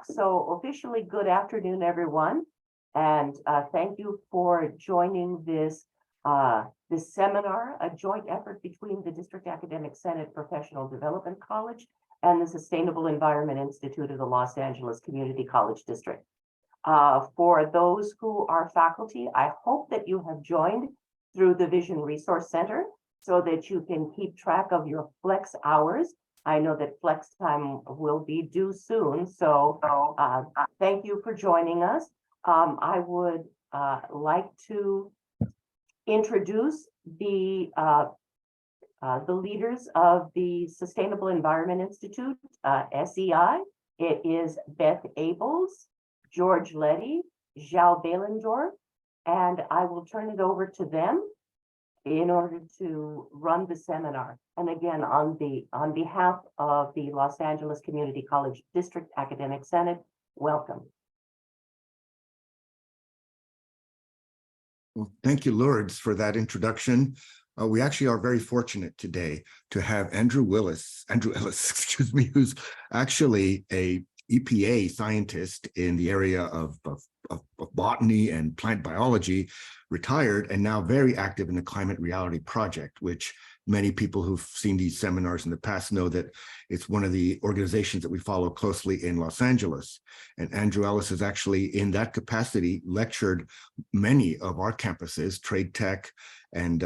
o'clock. So officially, good afternoon, everyone. And thank you for joining this seminar, a joint effort between the District Academic Senate Professional Development College and the Sustainable Environment Institute of the Los Angeles Community College District. For those who are faculty, I hope that you have joined through the Vision Resource Center so that you can keep track of your flex hours. I know that flex time will be due soon, so thank you for joining us. I would like to introduce the leaders of the Sustainable Environment Institute, SEI. It is Beth Abels, George Letty, Zhao Behlendorf, and I will turn it over to them in order to run the seminar. And again, on behalf of the Los Angeles Community College District Academic Senate, welcome. Well, thank you, Lourdes, for that introduction. We actually are very fortunate today to have Andrew Ellis, excuse me, who's actually a EPA scientist in the area of botany and plant biology, retired and now very active in the Climate Reality Project, which many people who've seen these seminars in the past know that it's one of the organizations that we follow closely in Los Angeles. And Andrew Ellis has actually, in that capacity, lectured many of our campuses, Trade Tech, and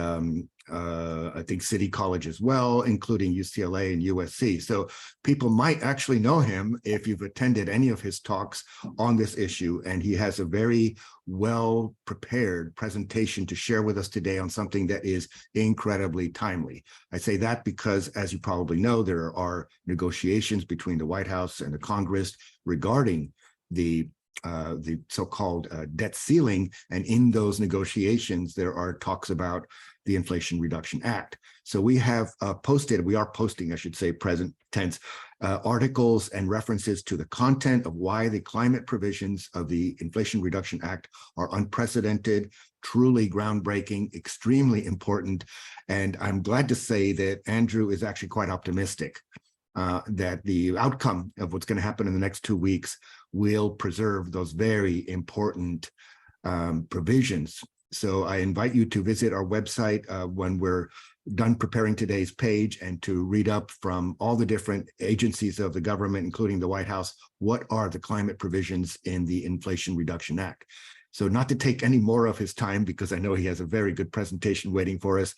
I think City College as well, including UCLA and USC. So people might actually know him if you've attended any of his talks on this issue. And he has a very well-prepared presentation to share with us today on something that is incredibly timely. I say that because, as you probably know, there are negotiations between the White House and the Congress regarding the so-called debt ceiling. And in those negotiations, there are talks about the Inflation Reduction Act. So we have we are posting, I should say, present tense, articles and references to the content of why the climate provisions of the Inflation Reduction Act are unprecedented, truly groundbreaking, extremely important. And I'm glad to say that Andrew is actually quite optimistic that the outcome of what's going to happen in the next 2 weeks will preserve those very important provisions. So I invite you to visit our website when we're done preparing today's page and to read up from all the different agencies of the government, including the White House, what are the climate provisions in the Inflation Reduction Act. So not to take any more of his time, because I know he has a very good presentation waiting for us.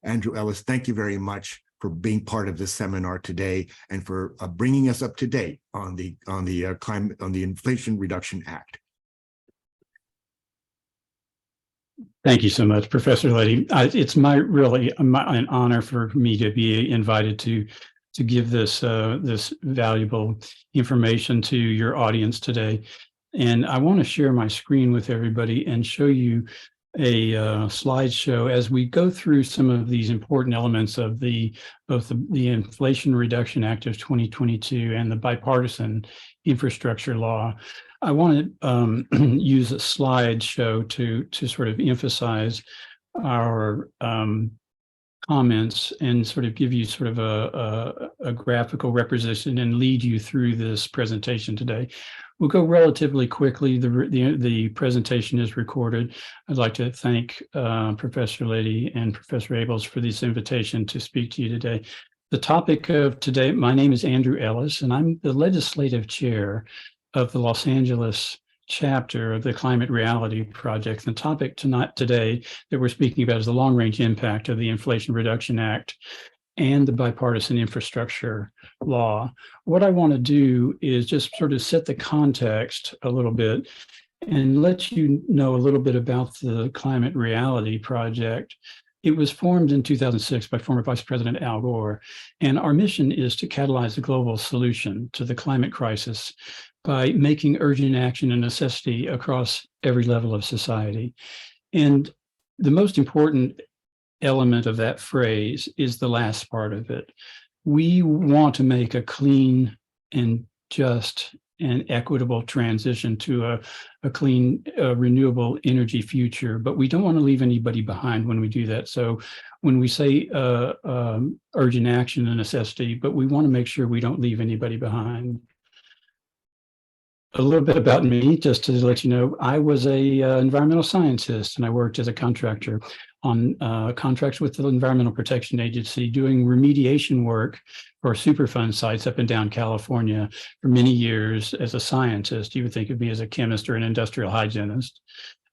Andrew Ellis, thank you very much for being part of this seminar today and for bringing us up to date on the Inflation Reduction Act. Thank you so much, Professor Letty. It's really an honor for me to be invited to give this this valuable information to your audience today. And I want to share my screen with everybody and show you a slideshow as we go through some of these important elements of both the Inflation Reduction Act of 2022 and the bipartisan infrastructure law. I want to use a slideshow to sort of emphasize our comments and sort of give you sort of a graphical representation and lead you through this presentation today. We'll go relatively quickly. The presentation is recorded. I'd like to thank Professor Letty and Professor Abels for this invitation to speak to you today. The topic of today, my name is Andrew Ellis, and I'm the legislative chair of the Los Angeles chapter of the Climate Reality Project. The topic today that we're speaking about is the long-range impact of the Inflation Reduction Act and the bipartisan infrastructure law. What I want to do is just sort of set the context a little bit and let you know a little bit about the Climate Reality Project. It was formed in 2006 by former Vice President Al Gore, and our mission is to catalyze a global solution to the climate crisis by making urgent action a necessity across every level of society. And the most important element of that phrase is the last part of it. We want to make a clean and just and equitable transition to a clean, renewable energy future, but we don't want to leave anybody behind when we do that. So when we say urgent action, a necessity, but we want to make sure we don't leave anybody behind. A little bit about me, just to let you know, I was a environmental scientist, and I worked as a contractor on contracts with the Environmental Protection Agency, doing remediation work for Superfund sites up and down California for many years as a scientist. You would think of me as a chemist or an industrial hygienist.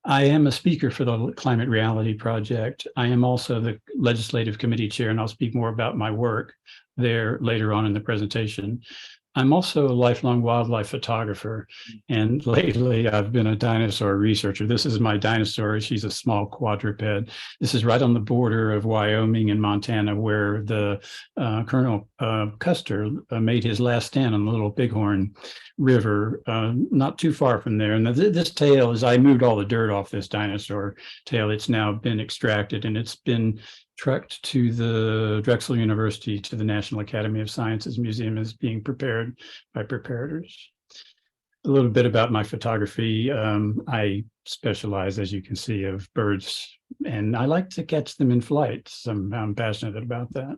I am a speaker for the Climate Reality Project. I am also the legislative committee chair, and I'll speak more about my work there later on in the presentation. I'm also a lifelong wildlife photographer, and lately I've been a dinosaur researcher. This is my dinosaur. She's a small quadruped. This is right on the border of Wyoming and Montana, where the Colonel Custer made his last stand on the Little Bighorn River, not too far from there. And this tail, as I moved all the dirt off this dinosaur tail, it's now been extracted, and it's been trucked to the Drexel University, to the National Academy of Sciences Museum, is being prepared by preparators. A little bit about my photography. I specialize, as you can see, of birds, and I like to catch them in flight. So I'm passionate about that.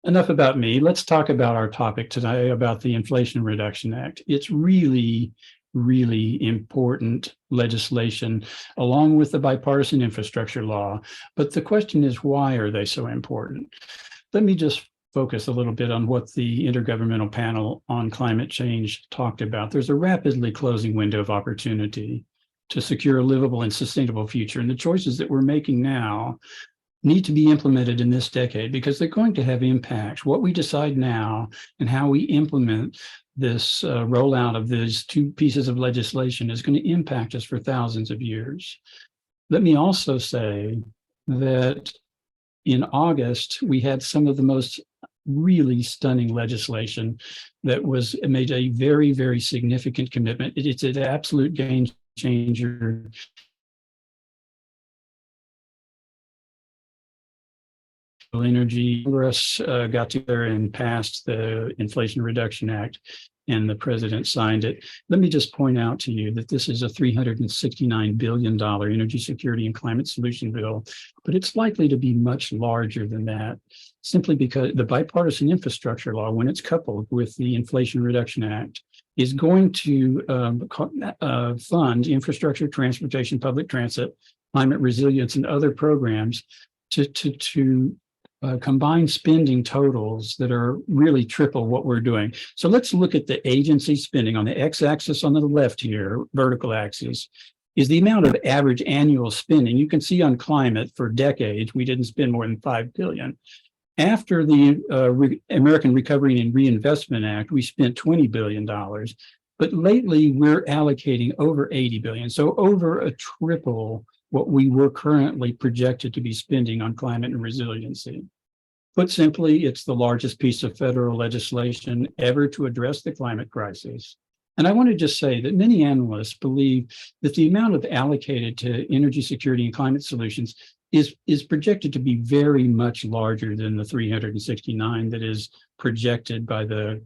Enough about me. Let's talk about our topic today, about the Inflation Reduction Act. It's really important legislation, along with the bipartisan infrastructure law. But the question is, why are they so important? Let me just focus a little bit on what the Intergovernmental Panel on Climate Change talked about. There's a rapidly closing window of opportunity to secure a livable and sustainable future. And the choices that we're making now need to be implemented in this decade, because they're going to have impacts. What we decide now and how we implement this rollout of these two pieces of legislation is going to impact us for thousands of years. Let me also say that in August, we had some of the most really stunning legislation that was made a very significant commitment. It's an absolute game changer. Energy. Congress got together and passed the Inflation Reduction Act, and the president signed it. Let me just point out to you that this is a $369 billion energy security and climate solution bill, but it's likely to be much larger than that, simply because the bipartisan infrastructure law, when it's coupled with the Inflation Reduction Act, is going to fund infrastructure, transportation, public transit, climate resilience, and other programs to combined spending totals that are really triple what we're doing. So let's look at the agency spending. On the x-axis on the left here, vertical axis, is the amount of average annual spending. You can see on climate for decades, we didn't spend more than $5 billion. After the American Recovery and Reinvestment Act, we spent $20 billion. But lately, we're allocating over $80 billion. So over a triple what we were currently projected to be spending on climate and resiliency. Put simply, it's the largest piece of federal legislation ever to address the climate crisis. And I want to just say that many analysts believe that the amount of allocated to energy security and climate solutions is projected to be very much larger than the 369 that is projected by the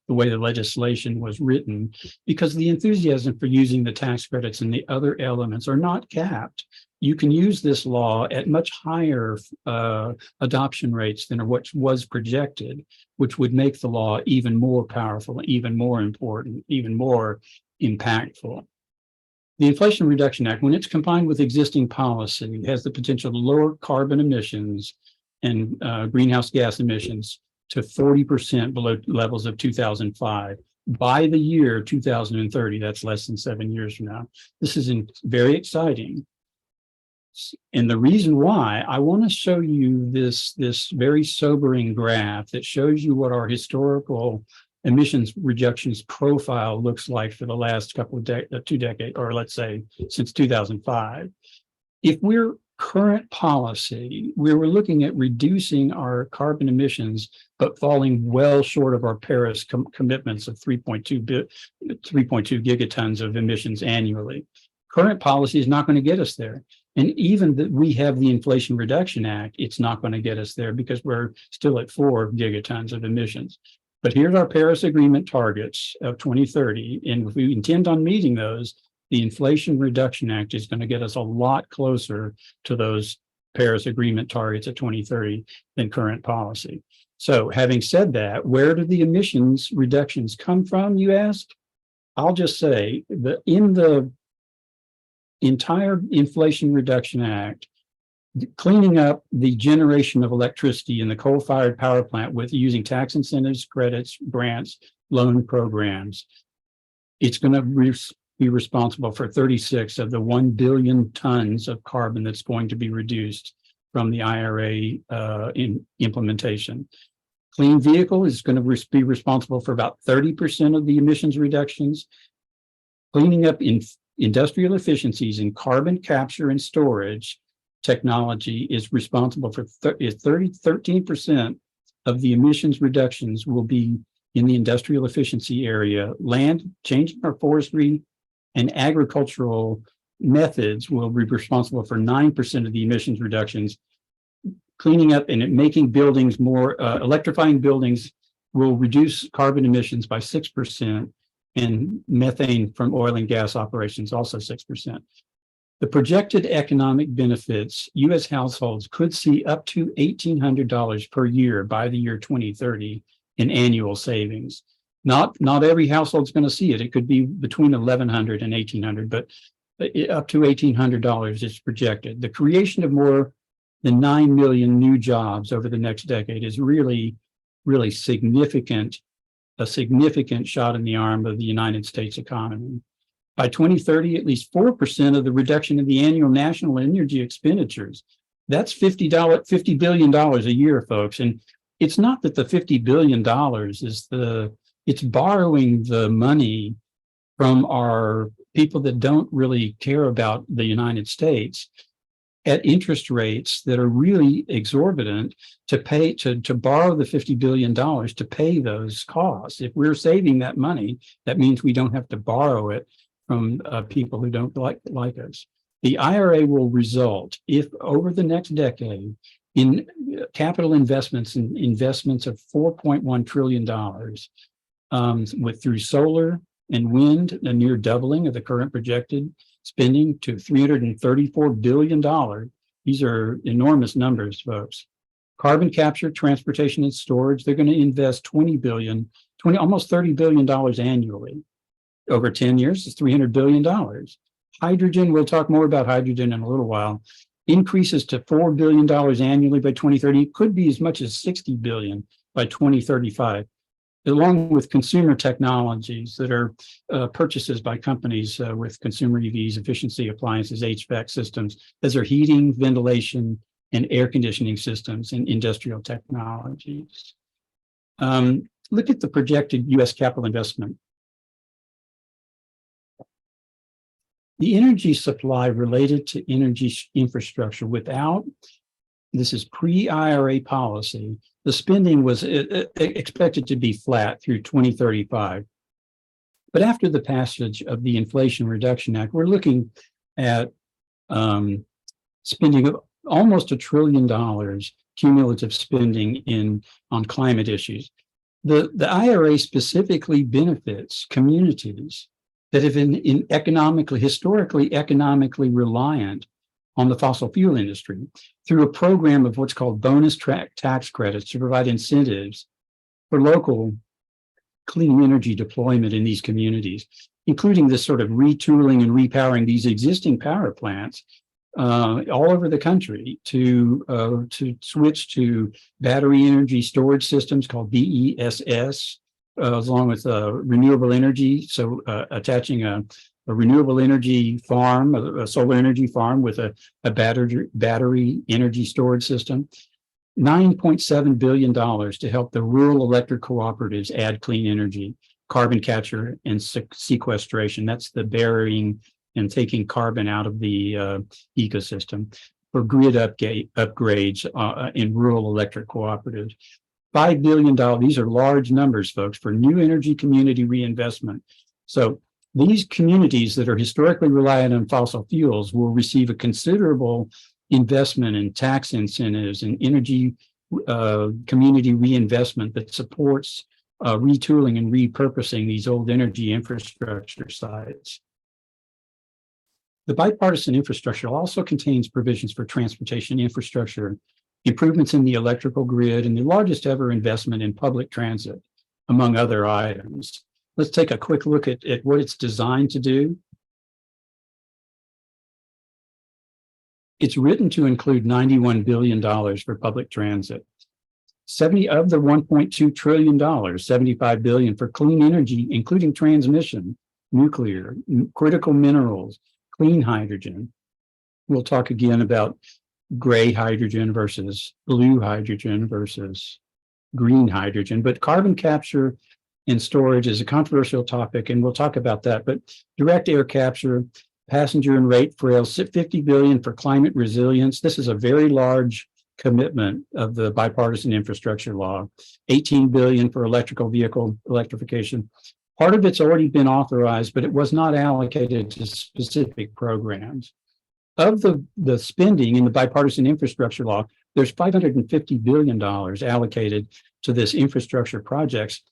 way the legislation was written, because the enthusiasm for using the tax credits and the other elements are not capped. You can use this law at much higher adoption rates than what was projected, which would make the law even more powerful, even more important, even more impactful. The Inflation Reduction Act, when it's combined with existing policy, has the potential to lower carbon emissions and greenhouse gas emissions to 40% below levels of 2005 by the year 2030. That's less than 7 years from now. This is very exciting. And the reason why, I want to show you this very sobering graph that shows you what our historical emissions reductions profile looks like for the last couple of 2 decades, or let's say since 2005. If we're current policy, we were looking at reducing our carbon emissions, but falling well short of our Paris commitments of 3.2 gigatons of emissions annually. Current policy is not going to get us there. And even that we have the Inflation Reduction Act, it's not going to get us there because we're still at 4 gigatons of emissions. But here's our Paris Agreement targets of 2030. And if we intend on meeting those, the Inflation Reduction Act is going to get us a lot closer to those Paris Agreement targets at 2030 than current policy. So having said that, where do the emissions reductions come from, you ask? I'll just say that in the entire Inflation Reduction Act, cleaning up the generation of electricity in the coal-fired power plant with using tax incentives, credits, grants, loan programs, it's going to be responsible for 36 of the 1 billion tons of carbon that's going to be reduced from the IRA implementation. Clean vehicle is going to be responsible for about 30% of the emissions reductions. Cleaning up in industrial efficiencies in carbon capture and storage technology is responsible for 13% of the emissions reductions will be in the industrial efficiency area. Land, changing our forestry and agricultural methods will be responsible for 9% of the emissions reductions. Cleaning up and making buildings more, electrifying buildings will reduce carbon emissions by 6%, and methane from oil and gas operations also 6%. The projected economic benefits, U.S. households could see up to $1,800 per year by the year 2030 in annual savings. Not every household's going to see it. It could be between $1,100 and $1,800, but up to $1,800 is projected. The creation of more than 9 million new jobs over the next decade is really, really significant, a significant shot in the arm of the United States economy. By 2030, at least 4% of the reduction in the annual national energy expenditures. That's $50 billion a year, folks. And it's not that the $50 billion it's borrowing the money from our people that don't really care about the United States at interest rates that are really exorbitant to pay, to borrow the $50 billion to pay those costs. If we're saving that money, that means we don't have to borrow it from people who don't like us. The IRA will result, if over the next decade, in capital investments and investments of $4.1 trillion through solar and wind, a near doubling of the current projected spending to $334 billion. These are enormous numbers, folks. Carbon capture, transportation, and storage, they're going to invest almost $30 billion annually. Over 10 years, it's $300 billion. Hydrogen, we'll talk more about hydrogen in a little while, increases to $4 billion annually by 2030. It could be as much as $60 billion by 2035, along with consumer technologies that are purchases by companies with consumer EVs, efficiency appliances, HVAC systems. Those are heating, ventilation, and air conditioning systems and industrial technologies. Look at the projected U.S. capital investment. The energy supply related to energy infrastructure this is pre-IRA policy, the spending was expected to be flat through 2035. But after the passage of the Inflation Reduction Act, we're looking at spending of almost $1 trillion cumulative spending on climate issues. The IRA specifically benefits communities that have been historically economically reliant on the fossil fuel industry through a program of what's called bonus tax credits to provide incentives for local clean energy deployment in these communities, including this sort of retooling and repowering these existing power plants all over the country to switch to battery energy storage systems called BESS, along with renewable energy. So attaching a renewable energy farm, a solar energy farm with a battery energy storage system. $9.7 billion to help the rural electric cooperatives add clean energy, carbon capture and sequestration. That's the burying and taking carbon out of the ecosystem for grid upgrades in rural electric cooperatives. $5 billion, these are large numbers, folks, for new energy community reinvestment. So these communities that are historically reliant on fossil fuels will receive a considerable investment in tax incentives and energy community reinvestment that supports retooling and repurposing these old energy infrastructure sites. The bipartisan infrastructure also contains provisions for transportation infrastructure, improvements in the electrical grid, and the largest ever investment in public transit, among other items. let's take a quick look at what it's designed to do. It's written to include $91 billion for public transit. 70 of the $1.2 trillion, $75 billion for clean energy, including transmission, nuclear, critical minerals, clean hydrogen. We'll talk again about gray hydrogen versus blue hydrogen versus green hydrogen, but carbon capture and storage is a controversial topic, and we'll talk about that. But direct air capture, passenger and rate rail, $50 billion for climate resilience. This is a very large commitment of the bipartisan infrastructure law. $18 billion for electrical vehicle electrification. Part of it's already been authorized, but it was not allocated to specific programs. Of the spending in the bipartisan infrastructure law, there's $550 billion allocated to this infrastructure projects.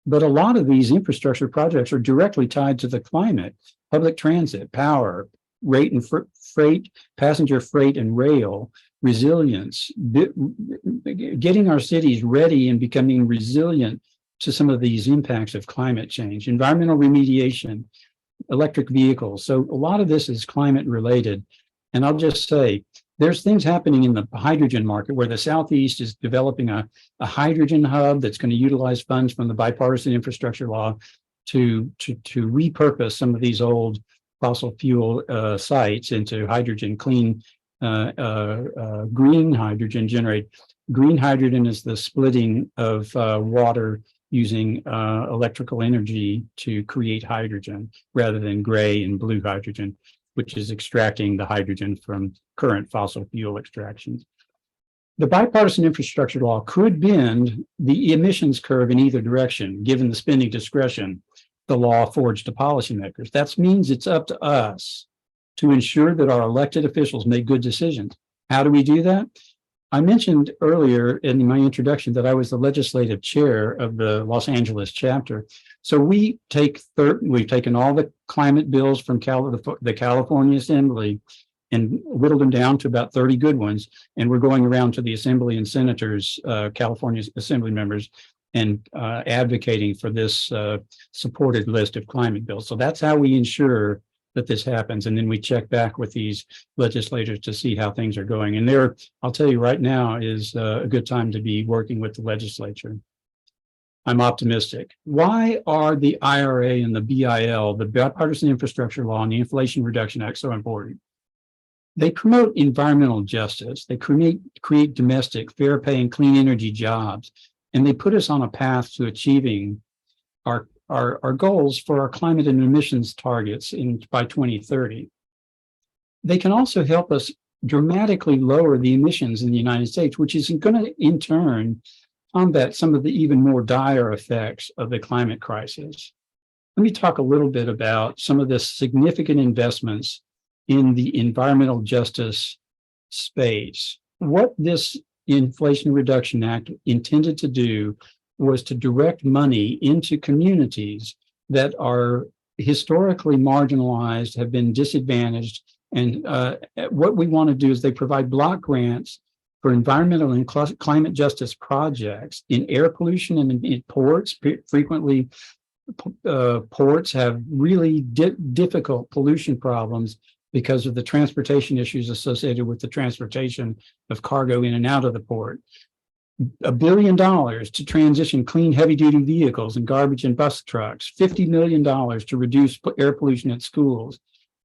But a lot of these infrastructure projects are directly tied to the climate: public transit, power, rate and freight, passenger freight and rail, resilience, getting our cities ready and becoming resilient to some of these impacts of climate change, environmental remediation, electric vehicles. So a lot of this is climate related. And I'll just say, there's things happening in the hydrogen market where the Southeast is developing a hydrogen hub that's going to utilize funds from the bipartisan infrastructure law to repurpose some of these old fossil fuel sites into hydrogen, clean, green hydrogen generate. Green hydrogen is the splitting of water using electrical energy to create hydrogen rather than gray and blue hydrogen, which is extracting the hydrogen from current fossil fuel extractions. The bipartisan infrastructure law could bend the emissions curve in either direction, given the spending discretion the law affords to policymakers. That means it's up to us to ensure that our elected officials make good decisions. How do we do that? I mentioned earlier in my introduction that I was the legislative chair of the Los Angeles chapter. So we've taken all the climate bills from the California Assembly and whittled them down to about 30 good ones. And we're going around to the Assembly and senators, California Assembly members, and advocating for this supported list of climate bills. So that's how we ensure that this happens. And then we check back with these legislators to see how things are going. And there, I'll tell you right now, is a good time to be working with the legislature. I'm optimistic. Why are the IRA and the BIL, the Bipartisan Infrastructure Law and the Inflation Reduction Act, so important? They promote environmental justice. They create domestic, fair pay, and clean energy jobs. And they put us on a path to achieving our goals for our climate and emissions targets by 2030. They can also help us dramatically lower the emissions in the United States, which is going to, in turn, combat some of the even more dire effects of the climate crisis. Let me talk a little bit about some of the significant investments in the environmental justice space. What this Inflation Reduction Act intended to do was to direct money into communities that are historically marginalized, have been disadvantaged. And what we want to do is they provide block grants for environmental and climate justice projects in air pollution and in ports. Frequently, ports have really difficult pollution problems because of the transportation issues associated with the transportation of cargo in and out of the port. $1 billion to transition clean heavy-duty vehicles and garbage and bus trucks, $50 million to reduce air pollution at schools.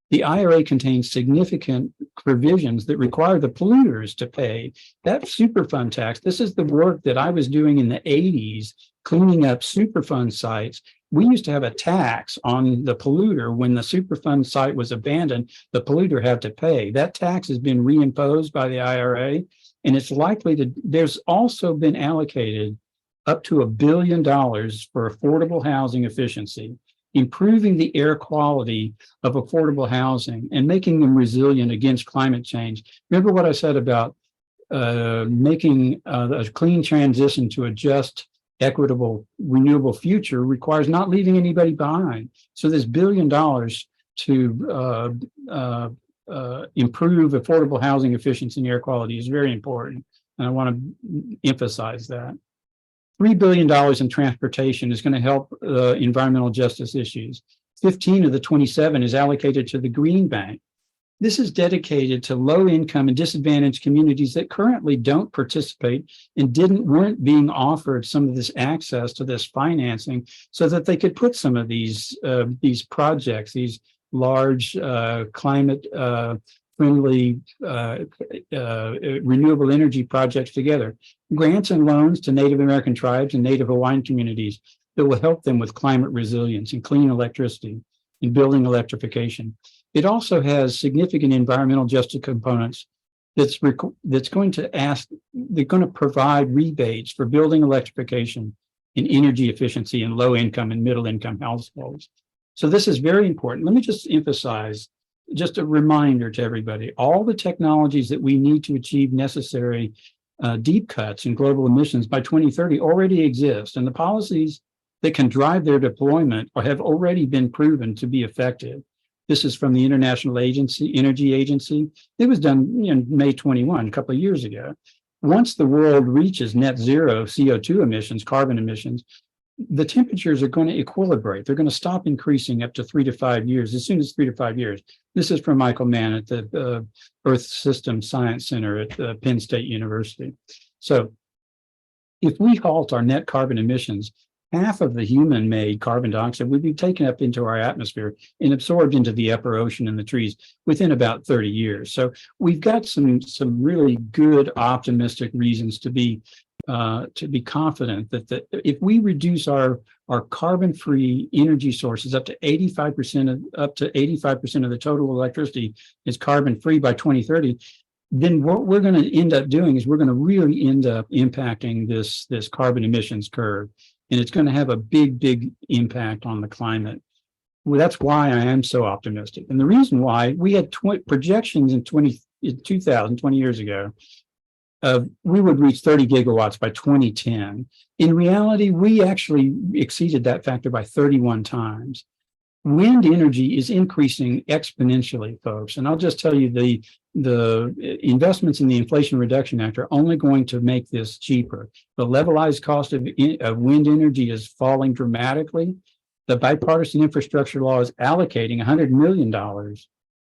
The IRA contains significant provisions that require the polluters to pay that Superfund tax. This is the work that I was doing in the 80s, cleaning up Superfund sites. We used to have a tax on the polluter. When the Superfund site was abandoned, the polluter had to pay. That tax has been reimposed by the IRA, and it's likely to, there's also been allocated up to $1 billion for affordable housing efficiency, improving the air quality of affordable housing and making them resilient against climate change. Remember what I said about making a clean transition to a just, equitable, renewable future requires not leaving anybody behind. So this $1 billion to improve affordable housing efficiency and air quality is very important. And I want to emphasize that. $3 billion in transportation is going to help environmental justice issues. 15 of the 27 is allocated to the Green Bank. This is dedicated to low income and disadvantaged communities that currently don't participate and weren't being offered some of this access to this financing so that they could put some of these projects, these large climate friendly renewable energy projects together. Grants and loans to Native American tribes and Native Hawaiian communities that will help them with climate resilience and clean electricity and building electrification. It also has significant environmental justice components that's going to provide rebates for building electrification and energy efficiency in low income and middle income households. So this is very important. Let me just emphasize, just a reminder to everybody, all the technologies that we need to achieve necessary deep cuts in global emissions by 2030 already exist, and the policies that can drive their deployment have already been proven to be effective. This is from the International Energy Agency. It was done in May 21, a couple of years ago. Once the world reaches net zero CO2 emissions, carbon emissions, the temperatures are going to equilibrate. They're going to stop increasing up to 3 to 5 years, as soon as 3 to 5 years. This is from Michael Mann at the Earth System Science Center at Penn State University. So if we halt our net carbon emissions, half of the human-made carbon dioxide would be taken up into our atmosphere and absorbed into the upper ocean and the trees within about 30 years. So we've got some really good optimistic reasons to be confident that if we reduce our carbon-free energy sources up to 85% of the total electricity is carbon-free by 2030, then what we're going to end up doing is we're going to really end up impacting this carbon emissions curve. And it's going to have a big impact on the climate. Well, that's why I am so optimistic. And the reason why, we had projections in 2000, 20 years ago, we would reach 30 gigawatts by 2010. In reality, we actually exceeded that factor by 31 times. Wind energy is increasing exponentially, folks. And I'll just tell you, the investments in the Inflation Reduction Act are only going to make this cheaper. The levelized cost of wind energy is falling dramatically. The bipartisan infrastructure law is allocating $100 million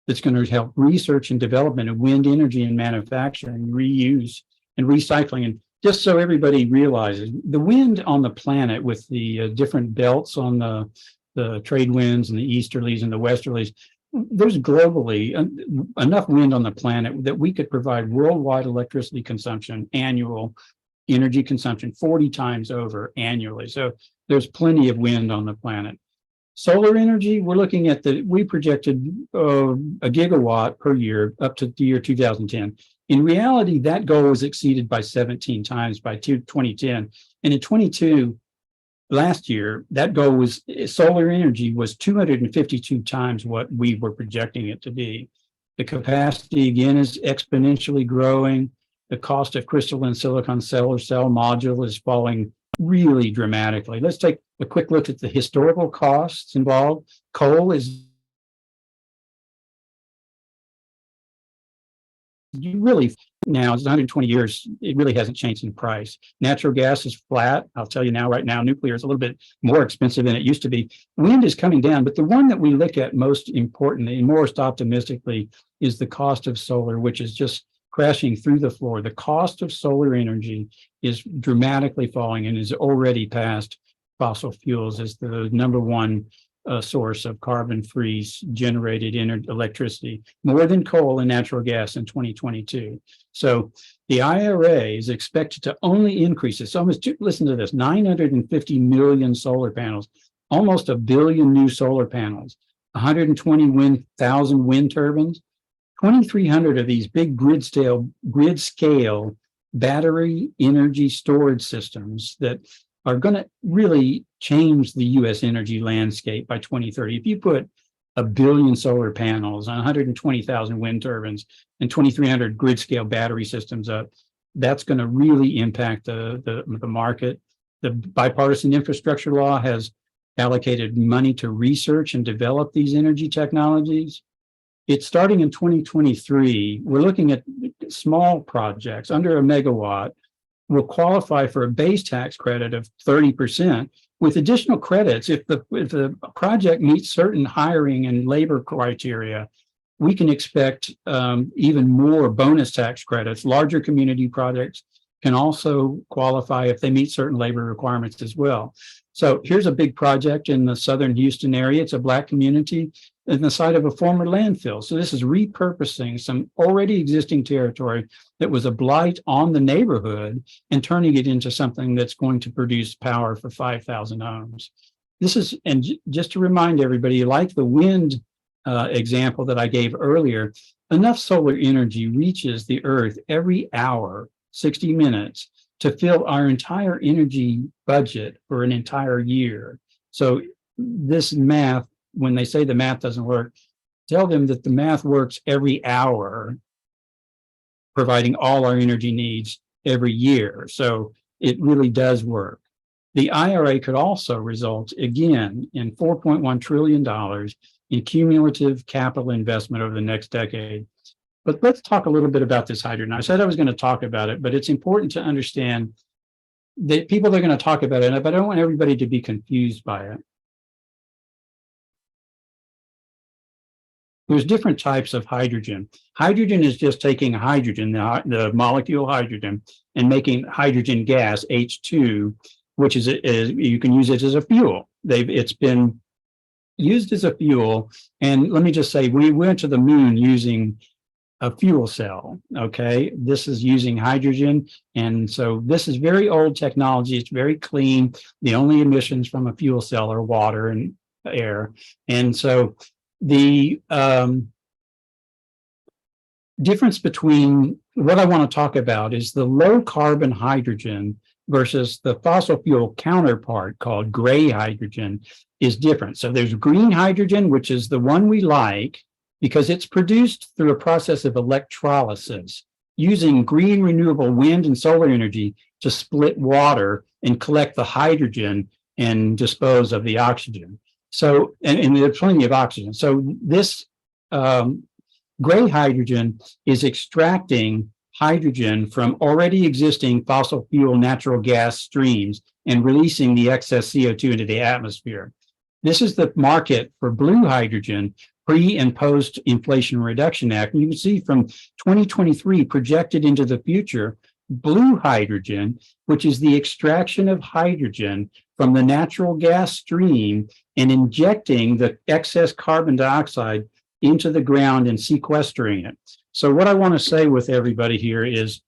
that's going to help research and development of wind energy and manufacturing, reuse, and recycling. And just so everybody realizes, the wind on the planet with the different belts on the trade winds and the easterlies and the westerlies, there's globally enough wind on the planet that we could provide worldwide electricity consumption, annual energy consumption 40 times over annually. So there's plenty of wind on the planet. Solar energy, we're looking at we projected a gigawatt per year up to the year 2010. In reality, that goal was exceeded by 17 times by 2010. And in 22, last year, that goal was, solar energy was 252 times what we were projecting it to be. The capacity, again, is exponentially growing. The cost of crystalline silicon solar cell module is falling really dramatically. Let's take a quick look at the historical costs involved. Coal is really, now it's 120 years, it really hasn't changed in price. Natural gas is flat. I'll tell you now, right now, nuclear is a little bit more expensive than it used to be. Wind is coming down, but the one that we look at most importantly and most optimistically is the cost of solar, which is just crashing through the floor. The cost of solar energy is dramatically falling and is already past fossil fuels as the number one source of carbon-free generated electricity, more than coal and natural gas in 2022. So the IRA is expected to only increase. It's almost, listen to this, 950 million solar panels, almost a billion new solar panels, 120,000 wind turbines, 2,300 of these big grid scale battery energy storage systems that are going to really change the U.S. energy landscape by 2030. If you put a billion solar panels on 120,000 wind turbines and 2,300 grid scale battery systems up, that's going to really impact the market. The bipartisan infrastructure law has allocated money to research and develop these energy technologies. It's starting in 2023. We're looking at small projects under a megawatt will qualify for a base tax credit of 30%. With additional credits, if the project meets certain hiring and labor criteria, we can expect even more bonus tax credits. Larger community projects can also qualify if they meet certain labor requirements as well. So here's a big project in the southern Houston area. It's a Black community in the site of a former landfill. So this is repurposing some already existing territory that was a blight on the neighborhood and turning it into something that's going to produce power for 5,000 homes. This is, and just to remind everybody, like the wind example that I gave earlier, enough solar energy reaches the earth every hour, 60 minutes, to fill our entire energy budget for an entire year. So this math, when they say the math doesn't work, tell them that the math works every hour, providing all our energy needs every year. So it really does work. The IRA could also result, again, in $4.1 trillion in cumulative capital investment over the next decade. But let's talk a little bit about this hydrogen. I said I was going to talk about it, but it's important to understand that people are going to talk about it, but I don't want everybody to be confused by it. There's different types of hydrogen. Hydrogen is just taking hydrogen, the molecule hydrogen, and making hydrogen gas, H2, which is you can use it as a fuel. It's been used as a fuel. And let me just say, we went to the moon using a fuel cell, okay? This is using hydrogen. And so this is very old technology. It's very clean. The only emissions from a fuel cell are water and air. And so the difference between what I want to talk about is the low carbon hydrogen versus the fossil fuel counterpart called gray hydrogen is different. So there's green hydrogen, which is the one we like, because it's produced through a process of electrolysis, using green renewable wind and solar energy to split water and collect the hydrogen and dispose of the oxygen. So, and there's plenty of oxygen. So this gray hydrogen is extracting hydrogen from already existing fossil fuel natural gas streams and releasing the excess CO2 into the atmosphere. This is the market for blue hydrogen, pre and post Inflation Reduction Act. And you can see from 2023 projected into the future, blue hydrogen, which is the extraction of hydrogen from the natural gas stream and injecting the excess carbon dioxide into the ground and sequestering it. So what I want to say with everybody here is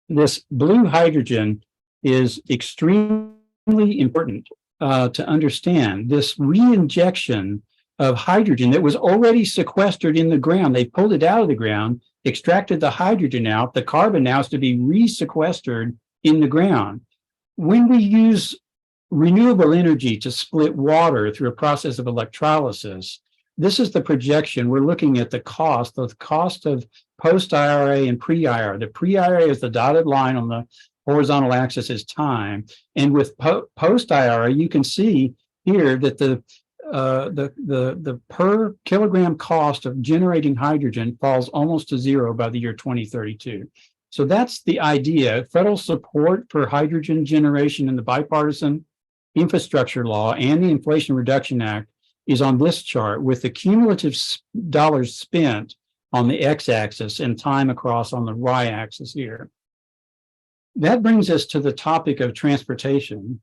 this blue hydrogen is extremely important to understand. This re-injection of hydrogen that was already sequestered in the ground. They pulled it out of the ground, extracted the hydrogen out. The carbon now is to be re-sequestered in the ground. When we use renewable energy to split water through a process of electrolysis, this is the projection. We're looking at the cost of post-IRA and pre-IRA. The pre-IRA is the dotted line on the horizontal axis is time. And with post-IRA, you can see here that the per kilogram cost of generating hydrogen falls almost to zero by the year 2032. So that's the idea. Federal support for hydrogen generation in the bipartisan infrastructure law and the Inflation Reduction Act is on this chart with the cumulative dollars spent on the x-axis and time across on the y-axis here. That brings us to the topic of transportation,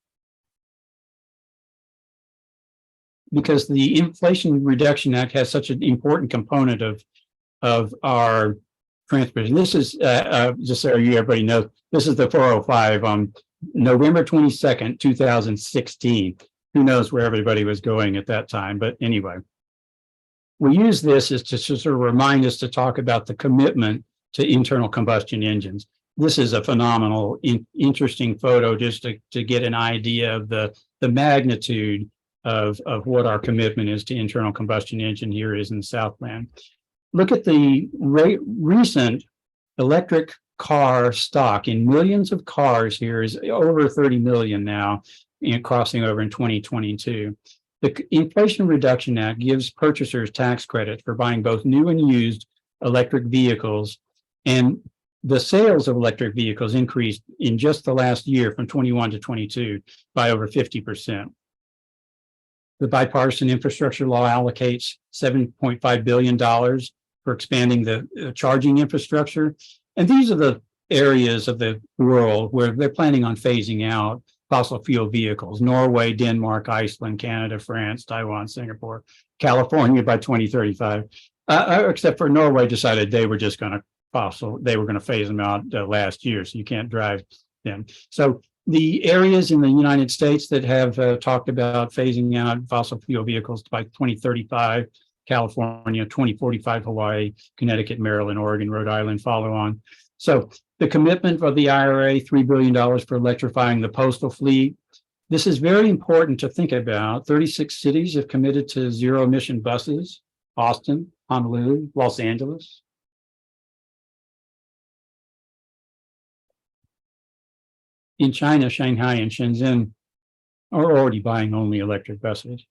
because the Inflation Reduction Act has such an important component of our transportation. This is, just so everybody knows, this is the 405 on November 22nd, 2016. Who knows where everybody was going at that time, but anyway. We use this as to sort of remind us to talk about the commitment to internal combustion engines. This is a phenomenal, interesting photo just to get an idea of the magnitude of what our commitment is to internal combustion engine here is in the Southland. Look at the recent electric car stock in millions of cars here is over 30 million now, crossing over in 2022. The Inflation Reduction Act gives purchasers tax credit for buying both new and used electric vehicles. And The sales of electric vehicles increased in just the last year from 21 to 22 by over 50%. The bipartisan infrastructure law allocates $7.5 billion for expanding the charging infrastructure. And these are the areas of the world where they're planning on phasing out fossil fuel vehicles: Norway, Denmark, Iceland, Canada, France, Taiwan, Singapore, California by 2035. Except for Norway decided they were just going to phase them out last year, so you can't drive them. So the areas in the United States that have talked about phasing out fossil fuel vehicles by 2035, California, 2045, Hawaii, Connecticut, Maryland, Oregon, Rhode Island follow on. So the commitment of the IRA, $3 billion for electrifying the postal fleet. This is very important to think about. 36 cities have committed to zero emission buses: Austin, Honolulu, Los Angeles. In China, Shanghai and Shenzhen are already buying only electric buses.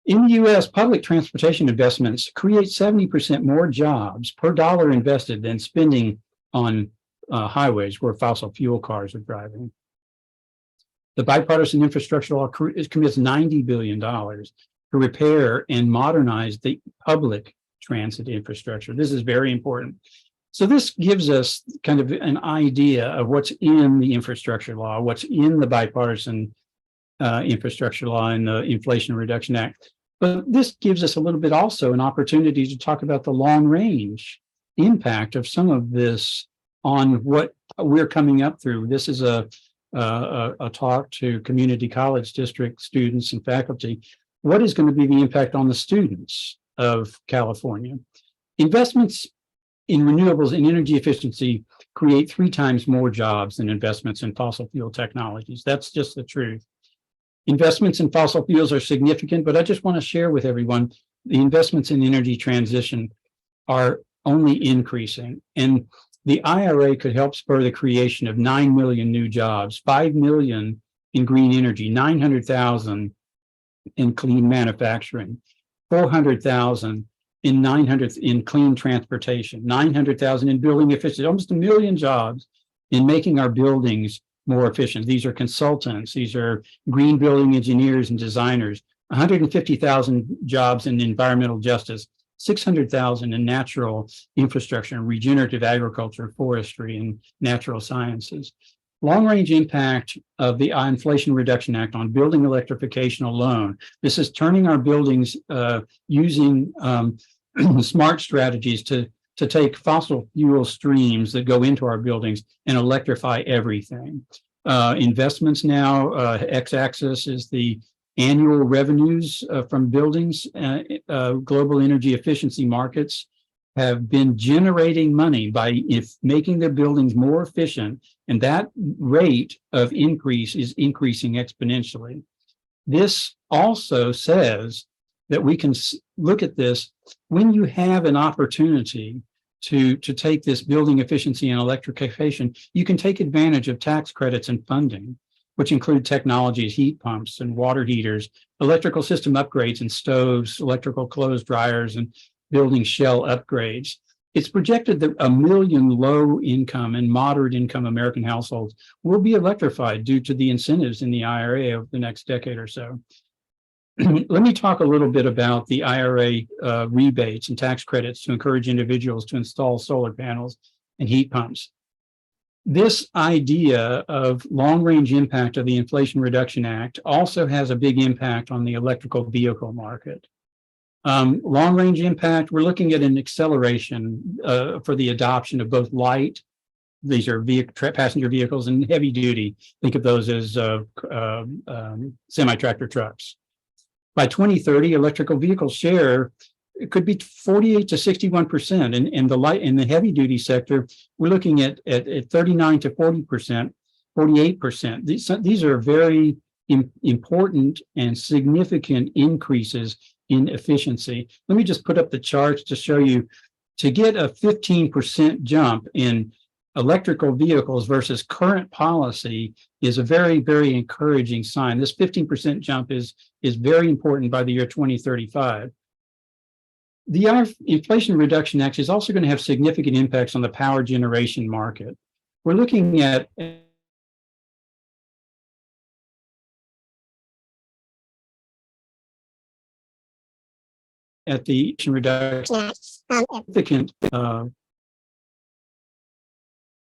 In the US, public transportation investments create 70% more jobs per dollar invested than spending on highways where fossil fuel cars are driving. The bipartisan infrastructure law commits $90 billion to repair and modernize the public transit infrastructure. This is very important. So this gives us kind of an idea of what's in the infrastructure law, what's in the bipartisan infrastructure law and the Inflation Reduction Act. But this gives us a little bit also an opportunity to talk about the long range impact of some of this on what we're coming up through. This is a talk to community college district students and faculty. What is going to be the impact on the students of California? Investments in renewables and energy efficiency create 3 times more jobs than investments in fossil fuel technologies. That's just the truth. Investments in fossil fuels are significant, but I just want to share with everyone the investments in energy transition are only increasing. And the IRA could help spur the creation of 9 million new jobs, 5 million in green energy, 900,000 in clean manufacturing, 400,000 in clean transportation, 900,000 in building efficiency, almost 1 million jobs in making our buildings more efficient. These are consultants, these are green building engineers and designers, 150,000 jobs in environmental justice, 600,000 in natural infrastructure and regenerative agriculture, forestry, and natural sciences. Long-range impact of the Inflation Reduction Act on building electrification alone. This is turning our buildings using smart strategies to take fossil fuel streams that go into our buildings and electrify everything. Investments now, x-axis is the annual revenues from buildings. Global energy efficiency markets have been generating money by making their buildings more efficient, and that rate of increase is increasing exponentially. This also says that we can look at this when you have an opportunity to take this building efficiency and electrification, you can take advantage of tax credits and funding, which include technologies, heat pumps and water heaters, electrical system upgrades and stoves, electrical clothes dryers, and building shell upgrades. It's projected that 1 million low-income and moderate-income American households will be electrified due to the incentives in the IRA over the next decade or so. Let me talk a little bit about the IRA rebates and tax credits to encourage individuals to install solar panels and heat pumps. This idea of long-range impact of the Inflation Reduction Act also has a big impact on the electrical vehicle market. Long-range impact, we're looking at an acceleration for the adoption of both light, these are passenger vehicles, and heavy duty. Think of those as semi-tractor trucks. By 2030, electrical vehicle share could be 48 to 61%, and in the heavy duty sector, we're looking at 39 to 40%, 48%. These are very important and significant increases in efficiency. Let me just put up the charts to show you. To get a 15% jump in electrical vehicles versus current policy is a very, very encouraging sign. This 15% jump is very important by the year 2035. The Inflation Reduction Act is also going to have significant impacts on the power generation market. We're looking at the Inflation Reduction Act, significant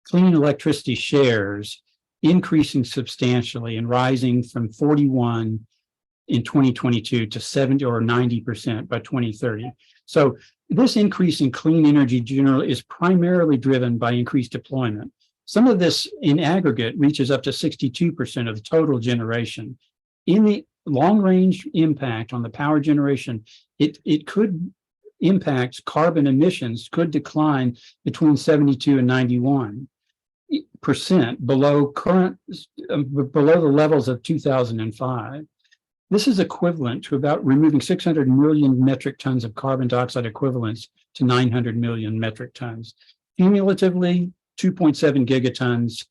clean electricity shares increasing substantially and rising from 41 in 2022 to 70 or 90% by 2030. So this increase in clean energy generally is primarily driven by increased deployment. Some of this in aggregate reaches up to 62% of the total generation. In the long range impact on the power generation, it could impact carbon emissions could decline between 72 and 91% below below the levels of 2005. This is equivalent to about removing 600 million metric tons of carbon dioxide equivalents to 900 million metric tons. Cumulatively, 2.7 gigatons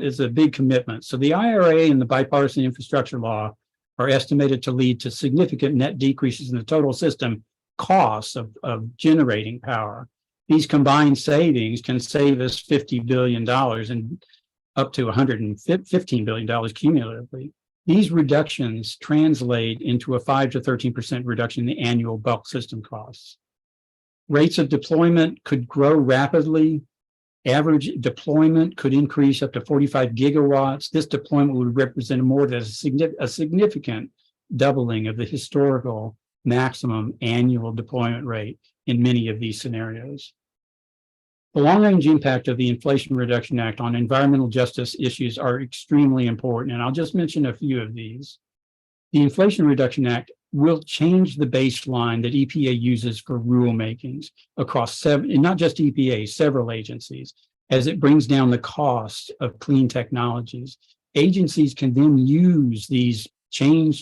is a big commitment. So the IRA and the bipartisan infrastructure law are estimated to lead to significant net decreases in the total system costs of generating power. These combined savings can save us $50 billion and up to $115 billion cumulatively. These reductions translate into a 5 to 13% reduction in the annual bulk system costs. Rates of deployment could grow rapidly. Average deployment could increase up to 45 gigawatts. This deployment would represent more than a significant doubling of the historical maximum annual deployment rate in many of these scenarios. The long-range impact of the Inflation Reduction Act on environmental justice issues are extremely important, and I'll just mention a few of these. The Inflation Reduction Act will change the baseline that EPA uses for rulemakings across not just EPA, several agencies, as it brings down the cost of clean technologies. Agencies can then use these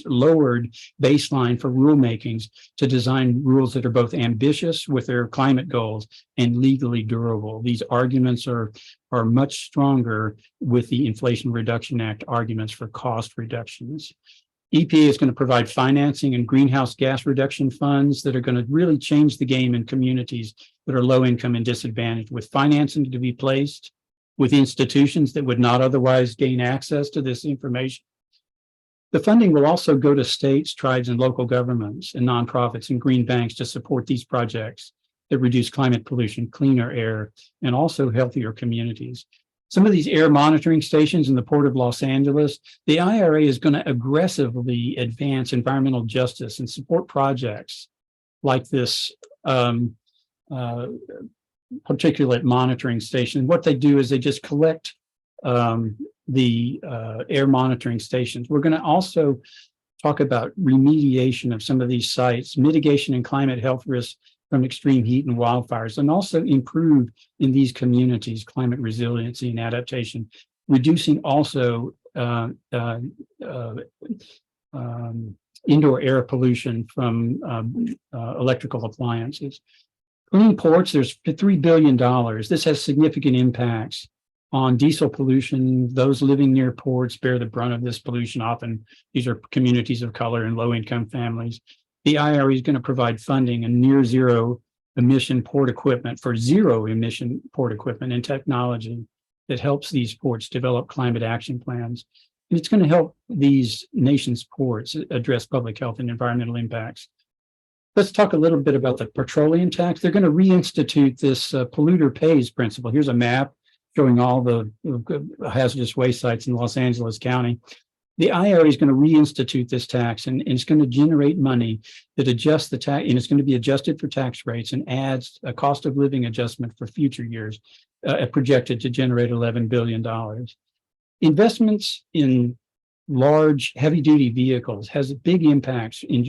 lowered baseline for rulemakings to design rules that are both ambitious with their climate goals and legally durable. These arguments are much stronger with the Inflation Reduction Act arguments for cost reductions. EPA is going to provide financing and greenhouse gas reduction funds that are going to really change the game in communities that are low income and disadvantaged, with financing to be placed with institutions that would not otherwise gain access to this information. The funding will also go to states, tribes, and local governments and nonprofits and green banks to support these projects that reduce climate pollution, cleaner air, and also healthier communities. Some of these air monitoring stations in the Port of Los Angeles, the IRA is going to aggressively advance environmental justice and support projects like this particulate monitoring station. What they do is they just collect the air monitoring stations. We're going to also talk about remediation of some of these sites, mitigation and climate health risks from extreme heat and wildfires, and also improve in these communities climate resiliency and adaptation, reducing also indoor air pollution from electrical appliances. Clean ports, there's $3 billion. This has significant impacts on diesel pollution. Those living near ports bear the brunt of this pollution. Often these are communities of color and low-income families. The IRA is going to provide funding and near zero emission port equipment for zero emission port equipment and technology that helps these ports develop climate action plans. And it's going to help these nations' ports address public health and environmental impacts. Let's talk a little bit about the petroleum tax. They're going to reinstitute this polluter pays principle. Here's a map showing all the hazardous waste sites in Los Angeles County. The IRA is going to reinstitute this tax, and it's going to generate money that adjusts the tax, and it's going to be adjusted for tax rates and adds a cost of living adjustment for future years, projected to generate $11 billion. Investments in large heavy-duty vehicles has big impacts in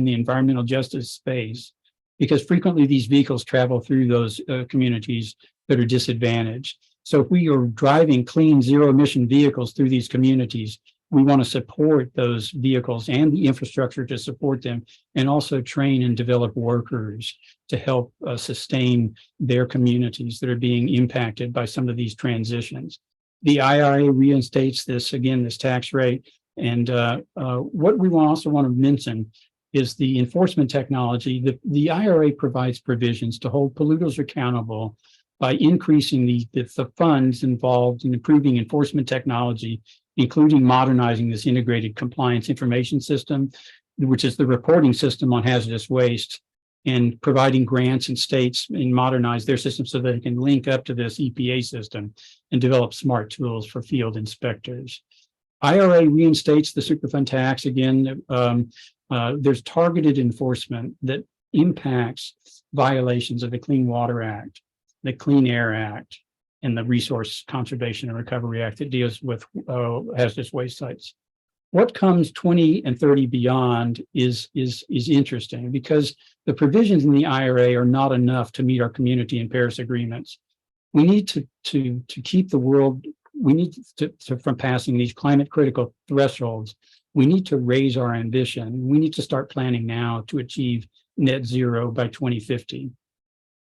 the environmental justice space, because frequently these vehicles travel through those communities that are disadvantaged. So if we are driving clean zero-emission vehicles through these communities, we want to support those vehicles and the infrastructure to support them, and also train and develop workers to help sustain their communities that are being impacted by some of these transitions. The IRA reinstates this, again, this tax rate. And what we also want to mention is the enforcement technology. The IRA provides provisions to hold polluters accountable by increasing the funds involved in improving enforcement technology, including modernizing this integrated compliance information system, which is the reporting system on hazardous waste, and providing grants in states and modernize their system so that they can link up to this EPA system and develop smart tools for field inspectors. IRA reinstates the Superfund tax. Again, there's targeted enforcement that impacts violations of the Clean Water Act, the Clean Air Act, and the Resource Conservation and Recovery Act that deals with hazardous waste sites. What comes 20 and 30 beyond is interesting, because the provisions in the IRA are not enough to meet our community and Paris agreements. We need to keep the world, we need to from passing these climate critical thresholds. We need to raise our ambition. We need to start planning now to achieve net zero by 2050.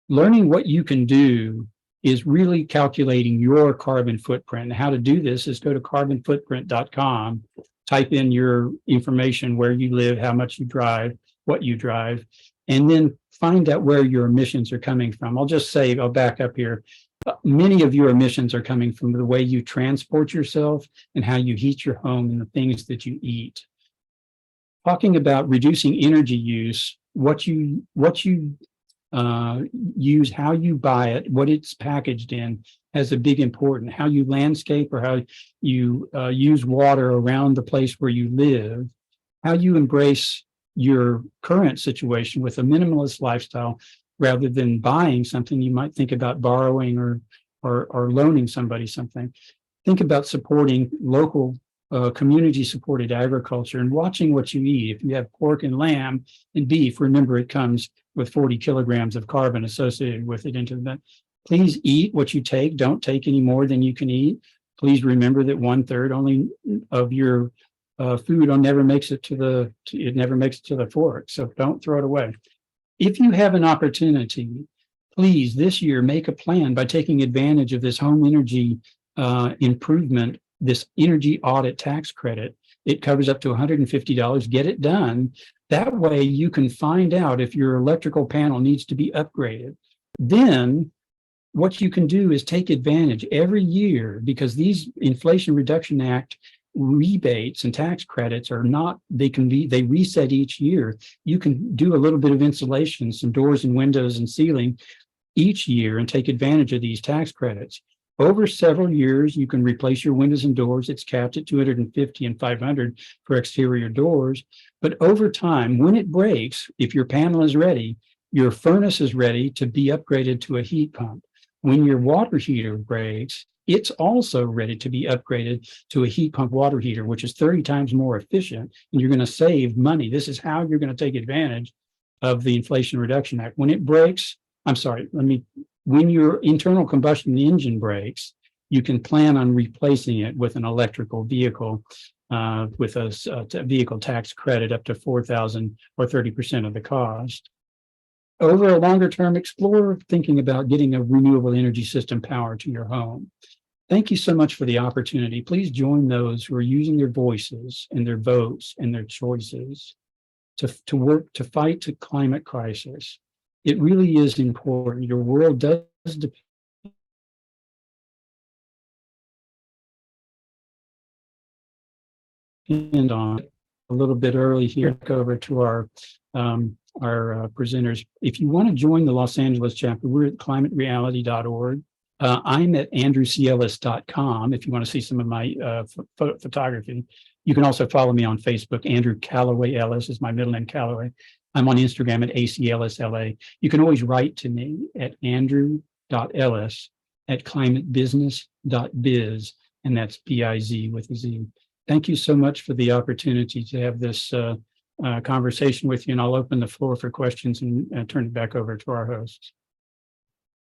Learning what you can do is really calculating your carbon footprint. How to do this is go to carbonfootprint.com, type in your information, where you live, how much you drive, what you drive, and then find out where your emissions are coming from. I'll back up here. Many of your emissions are coming from the way you transport yourself and how you heat your home and the things that you eat. Talking about reducing energy use, what you use, how you buy it, what it's packaged in has a big important. How you landscape or how you use water around the place where you live, how you embrace your current situation with a minimalist lifestyle rather than buying something. You might think about borrowing or loaning somebody something. Think about supporting local community-supported agriculture and watching what you eat. If you have pork and lamb and beef, remember it comes with 40 kilograms of carbon associated with it into that. Please eat what you take. Don't take any more than you can eat. Please remember that 1/3 only of your food never makes it to the fork. So don't throw it away. If you have an opportunity, please this year make a plan by taking advantage of this home energy improvement, this energy audit tax credit. It covers up to $150. Get it done. That way you can find out if your electrical panel needs to be upgraded. Then what you can do is take advantage every year, because these Inflation Reduction Act rebates and tax credits are not, they reset each year. You can do a little bit of insulation, some doors and windows and ceiling each year and take advantage of these tax credits. Over several years, you can replace your windows and doors. It's capped at $250 and $500 for exterior doors. But over time, when it breaks, if your panel is ready, your furnace is ready to be upgraded to a heat pump. When your water heater breaks, it's also ready to be upgraded to a heat pump water heater, which is 30 times more efficient, and you're going to save money. This is how you're going to take advantage of the Inflation Reduction Act. When it breaks, when your internal combustion engine breaks, you can plan on replacing it with an electrical vehicle with a vehicle tax credit up to $4,000 or 30% of the cost. Over a longer term, explore thinking about getting a renewable energy system power to your home. Thank you so much for the opportunity. Please join those who are using their voices and their votes and their choices to work to fight the climate crisis. It really is important. Your world does depend on a little bit early here. Go over to our presenters. If you want to join the Los Angeles chapter, we're at climatereality.org. I'm at andrewcellis.com if you want to see some of my photography. You can also follow me on Facebook. Andrew Calloway Ellis is my middle name, Calloway. I'm on Instagram at ACLSLA. You can always write to me at andrew.ellis@climatebusiness.biz, and that's BIZ with a Z. Thank you so much for the opportunity to have this conversation with you, and I'll open the floor for questions and turn it back over to our hosts.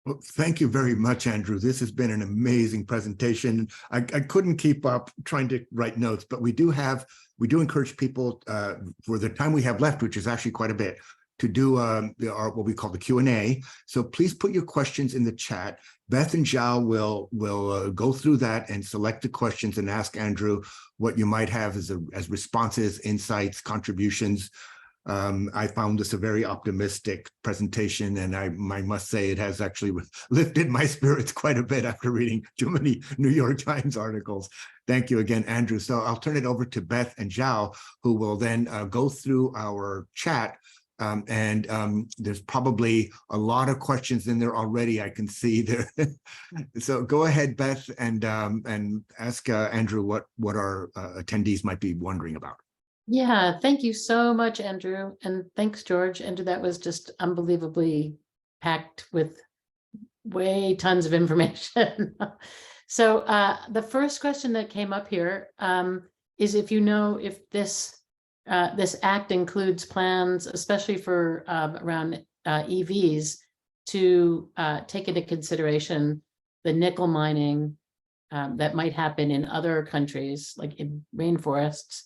Well, thank you very much, Andrew. This has been an amazing presentation. I couldn't keep up trying to write notes, but we do encourage people for the time we have left, which is actually quite a bit, to do what we call the Q&A. So please put your questions in the chat. Beth and Zhao will go through that and select the questions and ask Andrew what you might have as responses, insights, contributions. I found this a very optimistic presentation, and I must say it has actually lifted my spirits quite a bit after reading too many New York Times articles. Thank you again, Andrew. So I'll turn it over to Beth and Zhao, who will then go through our chat. There's probably a lot of questions in there already. I can see there. So go ahead, Beth, and ask Andrew what our attendees might be wondering about. Yeah, thank you so much, Andrew. And thanks, George. Andrew, that was just unbelievably packed with tons of information. So the first question that came up here is if you know if this act includes plans, especially for around EVs, to take into consideration the nickel mining that might happen in other countries, like in rainforests,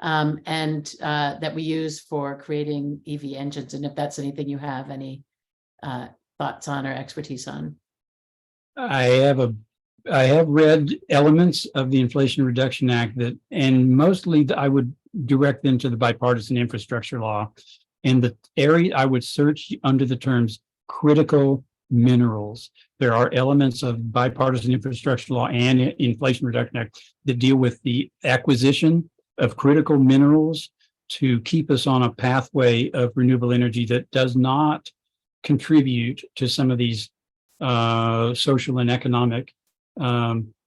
and that we use for creating EV engines, and if that's anything you have any thoughts on or expertise on. I have read elements of the Inflation Reduction Act and mostly I would direct them to the bipartisan infrastructure law. And the area I would search under the terms critical minerals. There are elements of bipartisan infrastructure law and Inflation Reduction Act that deal with the acquisition of critical minerals to keep us on a pathway of renewable energy that does not contribute to some of these social and economic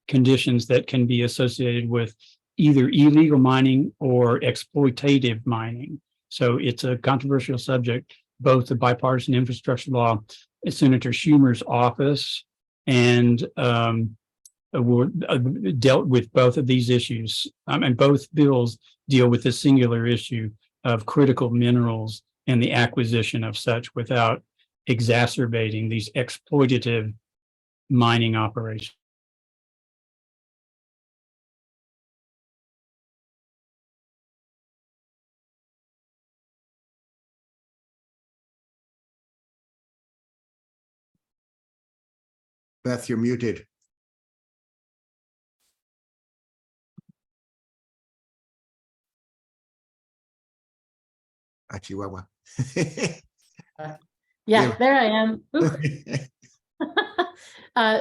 conditions that can be associated with either illegal mining or exploitative mining. So it's a controversial subject. Both the bipartisan infrastructure law, Senator Schumer's office, and dealt with both of these issues. And both bills deal with the singular issue of critical minerals and the acquisition of such without exacerbating these exploitative mining operations. Beth, you're muted. Chihuahua. Yeah, there I am.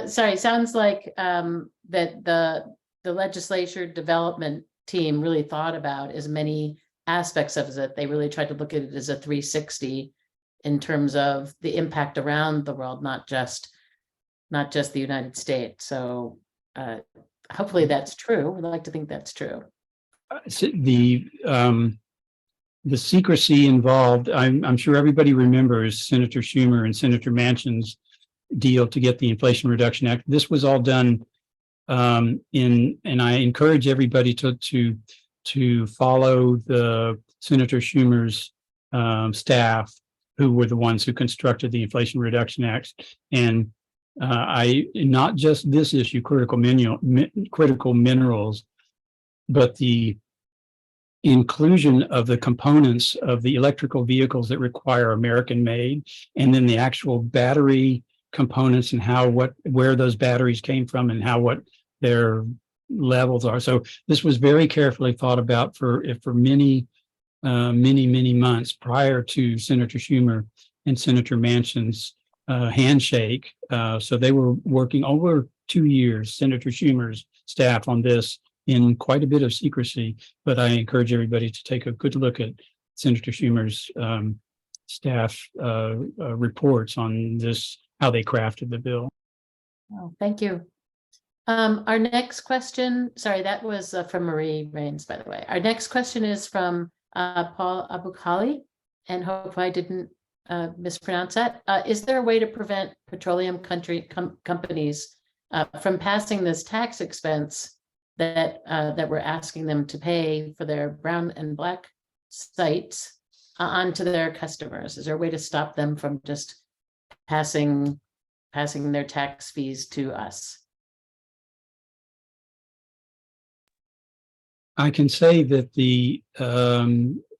Sorry, sounds like that the legislature development team really thought about as many aspects of it. They really tried to look at it as a 360 in terms of the impact around the world, not just the United States. So hopefully that's true. We'd like to think that's true. The secrecy involved, I'm sure everybody remembers Senator Schumer and Senator Manchin's deal to get the Inflation Reduction Act. This was all done and I encourage everybody to follow the Senator Schumer's staff, who were the ones who constructed the Inflation Reduction Act. And not just this issue, critical minerals, but the inclusion of the components of the electrical vehicles that require American made, and then the actual battery components and where those batteries came from and what their levels are. So this was very carefully thought about for many months prior to Senator Schumer and Senator Manchin's handshake. So they were working over 2 years, Senator Schumer's staff, on this in quite a bit of secrecy, but I encourage everybody to take a good look at Senator Schumer's staff reports on this, how they crafted the bill. Oh, thank you. Our next question, sorry, that was from Marie Rains, by the way. Our next question is from Paul Abukali, and hope I didn't mispronounce that. Is there a way to prevent petroleum companies from passing this tax expense that we're asking them to pay for their brown and black sites onto their customers? Is there a way to stop them from just passing their tax fees to us? I can say that the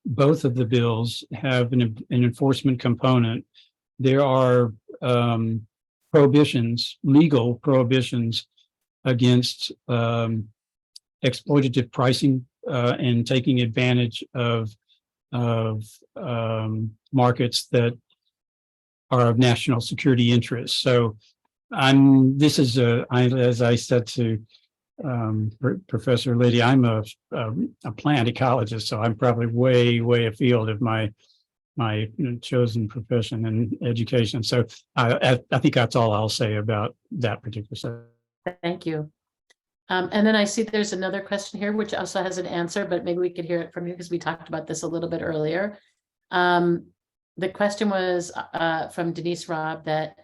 both of the bills have an enforcement component. There are prohibitions, legal prohibitions against exploitative pricing and taking advantage of of markets that are of national security interest. So as I said to Professor Liddy, I'm a plant ecologist, so I'm probably way afield of my chosen profession and education. So I think that's all I'll say about that particular subject. Thank you. And then I see there's another question here, which also has an answer, but maybe we could hear it from you because we talked about this a little bit earlier. The question was from Denise Robb that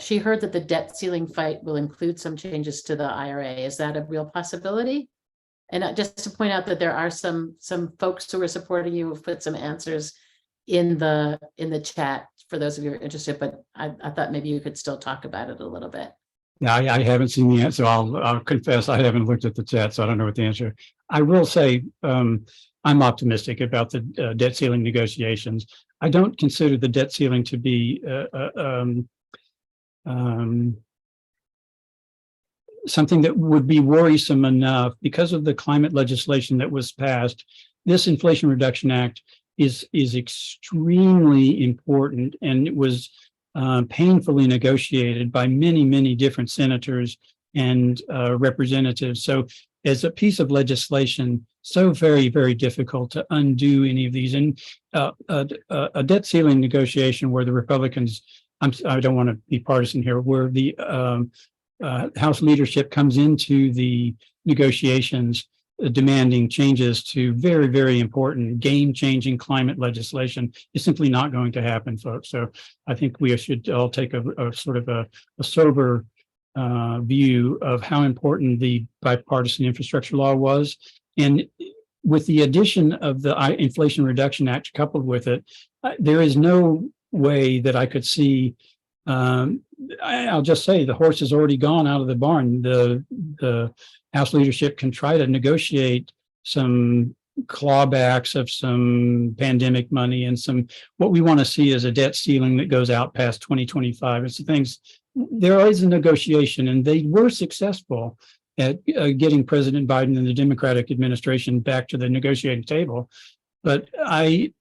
she heard that the debt ceiling fight will include some changes to the IRA. Is that a real possibility? And just to point out that there are some folks who are supporting you who've put some answers in the chat for those of you who are interested, but I thought maybe you could still talk about it a little bit. Yeah, I haven't seen the answer. I'll confess I haven't looked at the chat, so I don't know what the answer. I will say I'm optimistic about the debt ceiling negotiations. I don't consider the debt ceiling to be something that would be worrisome enough because of the climate legislation that was passed. This Inflation Reduction Act is extremely important, and it was painfully negotiated by many different senators and representatives. So as a piece of legislation, so very difficult to undo any of these. And a debt ceiling negotiation where the Republicans, I don't want to be partisan here, where the House leadership comes into the negotiations demanding changes to very important game-changing climate legislation is simply not going to happen, folks. So I think we should all take a sort of a sober view of how important the bipartisan infrastructure law was. And with the addition of the Inflation Reduction Act coupled with it, there is no way that I could see. I'll just say the horse has already gone out of the barn. The House leadership can try to negotiate some clawbacks of some pandemic money and some, what we want to see is a debt ceiling that goes out past 2025. It's the things, there is a negotiation, and they were successful at getting President Biden and the Democratic administration back to the negotiating table. But I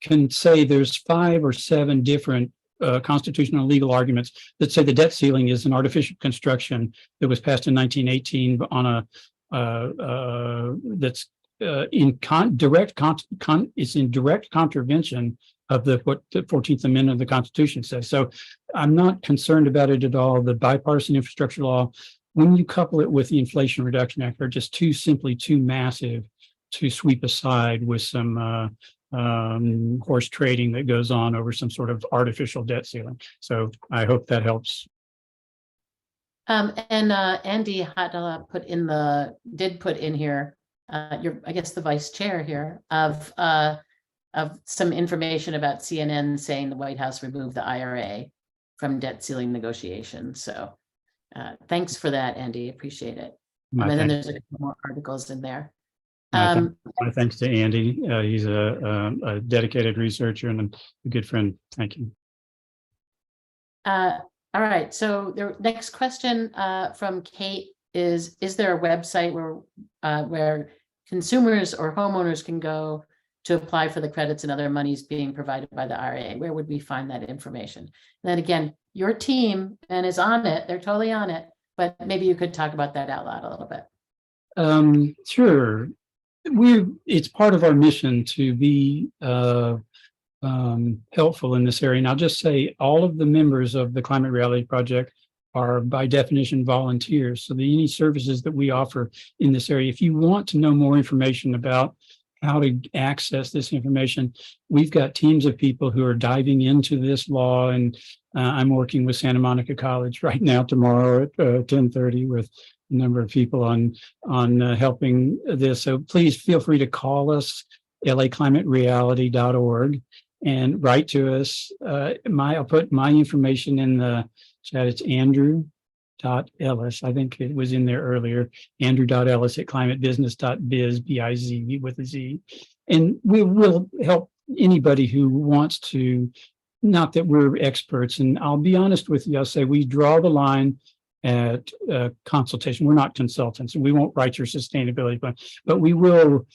can say there's 5 or 7 different constitutional and legal arguments that say the debt ceiling is an artificial construction that was passed in 1918 on a that's in direct contravention of what the 14th Amendment of the Constitution says. So I'm not concerned about it at all. The bipartisan infrastructure law, when you couple it with the Inflation Reduction Act, are just simply too massive to sweep aside with some horse trading that goes on over some sort of artificial debt ceiling. So I hope that helps. And Andy had did put in here, I guess the vice chair here of some information about CNN saying the White House removed the IRA from debt ceiling negotiations. So thanks for that, Andy. Appreciate it. And then there's a couple more articles in there. My thanks to Andy. He's a dedicated researcher and a good friend. Thank you. All right. So the next question from Kate is there a website where consumers or homeowners can go to apply for the credits and other monies being provided by the IRA? Where would we find that information? And then again, your team is on it. They're totally on it. But maybe you could talk about that out loud a little bit. Sure. It's part of our mission to be helpful in this area. And I'll just say all of the members of the Climate Reality Project are by definition volunteers. So any services that we offer in this area, if you want to know more information about how to access this information, we've got teams of people who are diving into this law. And I'm working with Santa Monica College right now, tomorrow at 10:30 with a number of people on helping this. So please feel free to call us, laclimatereality.org, and write to us. I'll put my information in the chat. It's Andrew.Ellis. I think it was in there earlier. Andrew.Ellis at climatebusiness.biz, B-I-Z with a Z. And we will help anybody who wants to, not that we're experts. And I'll be honest with you, I'll say we draw the line at consultation. We're not consultants, and we won't write your sustainability plan, but we will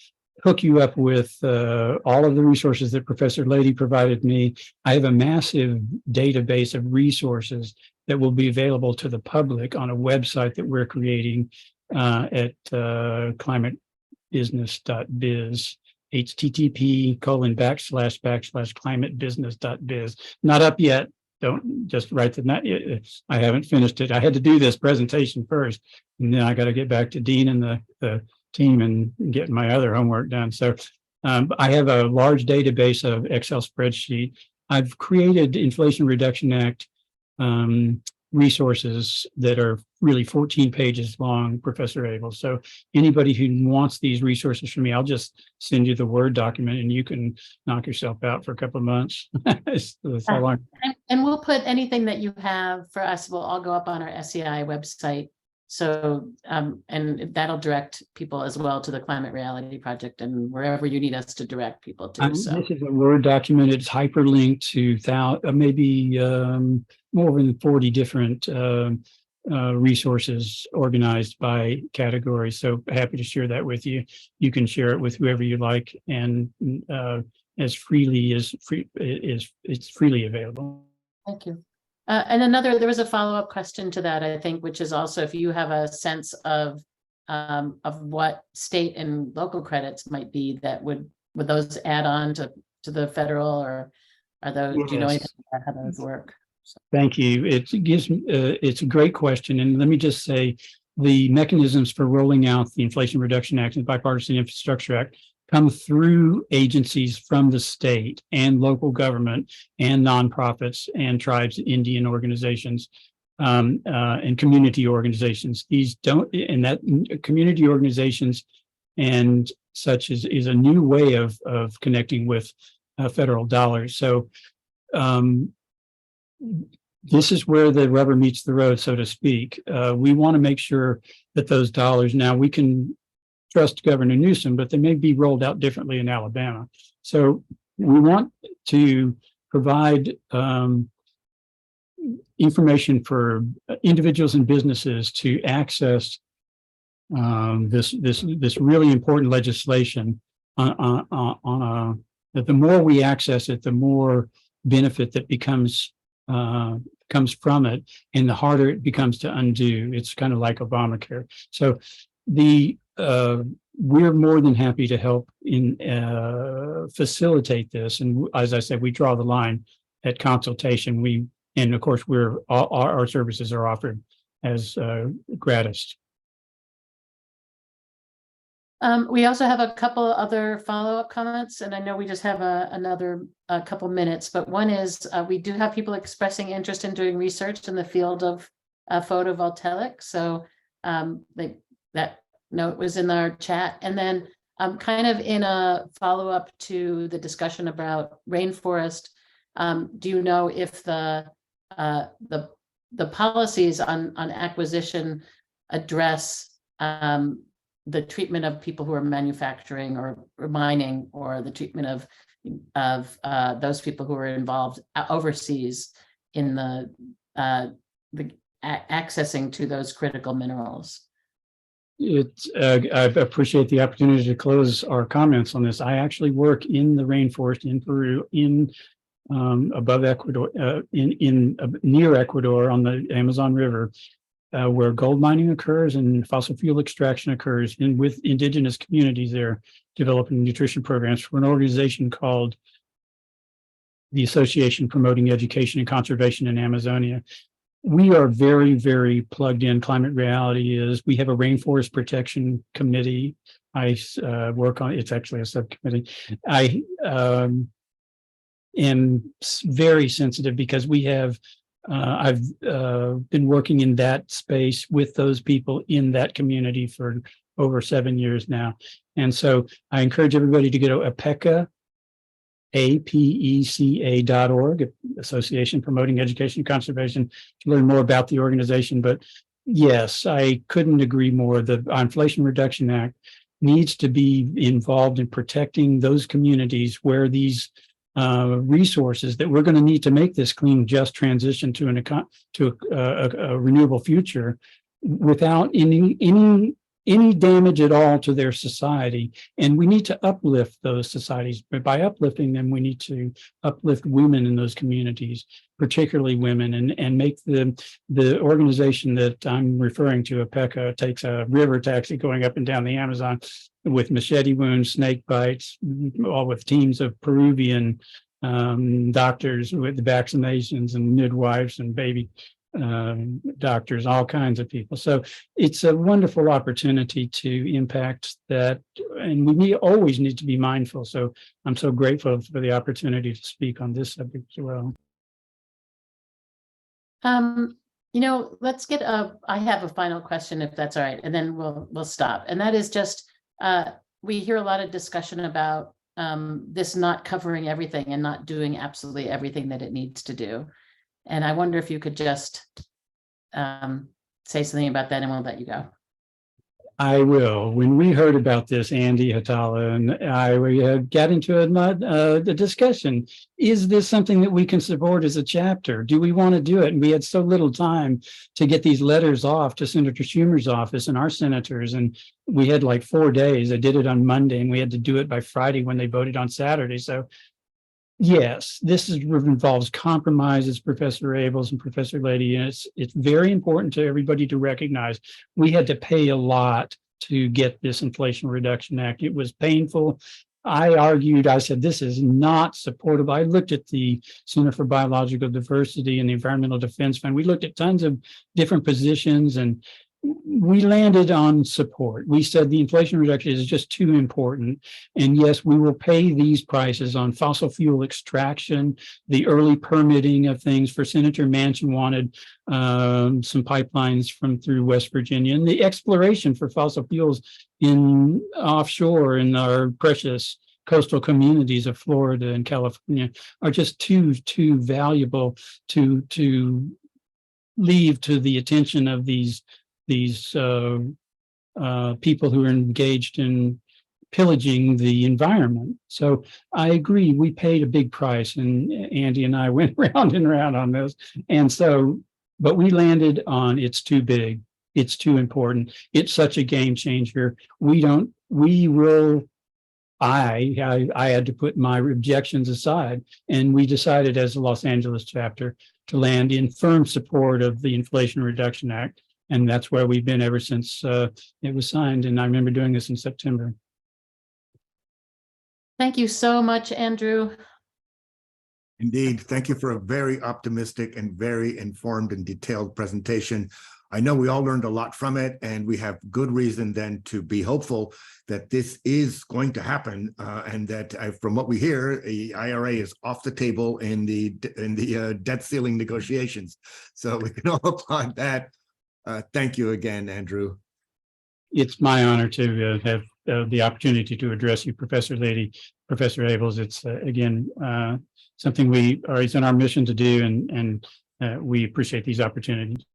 hook you up with all of the resources that Professor Lady provided me. I have a massive database of resources that will be available to the public on a website that we're creating at climatebusiness.biz, http://climatebusiness.biz. Not up yet. Don't just write the, I haven't finished it. I had to do this presentation first, and then I got to get back to Dean and the team and get my other homework done. So I have a large database of Excel spreadsheet. I've created Inflation Reduction Act resources that are really 14 pages long, Professor Abel. So anybody who wants these resources from me, I'll just send you the Word document and you can knock yourself out for a couple of months. That's how long. And we'll put anything that you have for us, will all go up on our SEI website. So, and that'll direct people as well to the Climate Reality Project and wherever you need us to direct people to. So this is a Word document. It's hyperlinked to maybe more than 40 different resources organized by category. So happy to share that with you. You can share it with whoever you like, and as freely as it's freely available. thank you. And there was a follow-up question to that, I think, which is also if you have a sense of what state and local credits might be that would those add on to the federal, or are those, do you know anything about how those work? So. Thank you. It gives it's a great question. And let me just say the mechanisms for rolling out the Inflation Reduction Act and Bipartisan Infrastructure Act come through agencies from the state and local government and nonprofits and tribes, Indian organizations, and community organizations. These don't, and that community organizations and such is a new way of connecting with federal dollars. So this is where the rubber meets the road, so to speak. We want to make sure that those dollars, now we can trust Governor Newsom, but they may be rolled out differently in Alabama. So we want to provide information for individuals and businesses to access this really important legislation that the more we access it, the more benefit that comes from it, and the harder it becomes to undo. It's kind of like Obamacare. So we're more than happy to help in facilitate this. And as I said, we draw the line at consultation. And of course, our services are offered as gratis. We also have a couple other follow-up comments, and I know we just have another couple minutes, but one is we do have people expressing interest in doing research in the field of photovoltaic. So that note was in our chat. And then kind of in a follow-up to the discussion about rainforest, do you know if the policies on acquisition address the treatment of people who are manufacturing or mining, or the treatment of those people who are involved overseas in the accessing to those critical minerals? I appreciate the opportunity to close our comments on this. I actually work in the rainforest in Peru, above Ecuador, near Ecuador on the Amazon River, where gold mining occurs and fossil fuel extraction occurs, and with indigenous communities there developing nutrition programs for an organization called the Association Promoting Education and Conservation in Amazonia. We are very, very plugged in. Climate Reality is, we have a rainforest protection committee. I work on, it's actually a subcommittee. I am very sensitive because we have, I've been working in that space with those people in that community for over 7 years now. And so I encourage everybody to go to APECA, APECA.org, Association Promoting Education and Conservation, to learn more about the organization. But yes, I couldn't agree more. The Inflation Reduction Act needs to be involved in protecting those communities where these resources that we're going to need to make this clean, just transition to a renewable future without any any damage at all to their society. And we need to uplift those societies. But by uplifting them, we need to uplift women in those communities, particularly women, and make the organization that I'm referring to, APECA, takes a river taxi going up and down the Amazon with machete wounds, snake bites, all with teams of Peruvian doctors with the vaccinations and midwives and baby doctors, all kinds of people. So it's a wonderful opportunity to impact that, and we always need to be mindful. So I'm so grateful for the opportunity to speak on this subject as well. Let's get I have a final question, if that's all right, and then we'll stop. And that is just, we hear a lot of discussion about this not covering everything and not doing absolutely everything that it needs to do. And I wonder if you could just say something about that, and we'll let you go. I will. When we heard about this, Andy, Hatala, and I, we got into the discussion. Is this something that we can support as a chapter? Do we want to do it? And we had so little time to get these letters off to Senator Schumer's office and our senators. And we had like 4 days. I did it on Monday, and we had to do it by Friday when they voted on Saturday. So yes, this involves compromises, Professor Abels and Professor Lady, and it's very important to everybody to recognize we had to pay a lot to get this Inflation Reduction Act. It was painful. I argued, I said, this is not supportable. I looked at the Center for Biological Diversity and the Environmental Defense Fund. We looked at tons of different positions, and we landed on support. We said the inflation reduction is just too important. And yes, we will pay these prices on fossil fuel extraction, the early permitting of things. For Senator Manchin wanted some pipelines through West Virginia, and the exploration for fossil fuels in offshore in our precious coastal communities of Florida and California are just too valuable to leave to the attention of these people who are engaged in pillaging the environment. So I agree, we paid a big price, and Andy and I went round and round on this. And so, but we landed on it's too big, it's too important, it's such a game changer. I had to put my objections aside, and we decided as a Los Angeles chapter to land in firm support of the Inflation Reduction Act. And that's where we've been ever since it was signed. And I remember doing this in September. Thank you so much, Andrew. Indeed. Thank you for a very optimistic and very informed and detailed presentation. I know we all learned a lot from it, and we have good reason then to be hopeful that this is going to happen, and that from what we hear, the IRA is off the table in the debt ceiling negotiations. So we can all applaud that. Thank you again, Andrew. It's my honor to have the opportunity to address you, Professor Lady, Professor Abels. It's again something it's in our mission to do, and we appreciate these opportunities.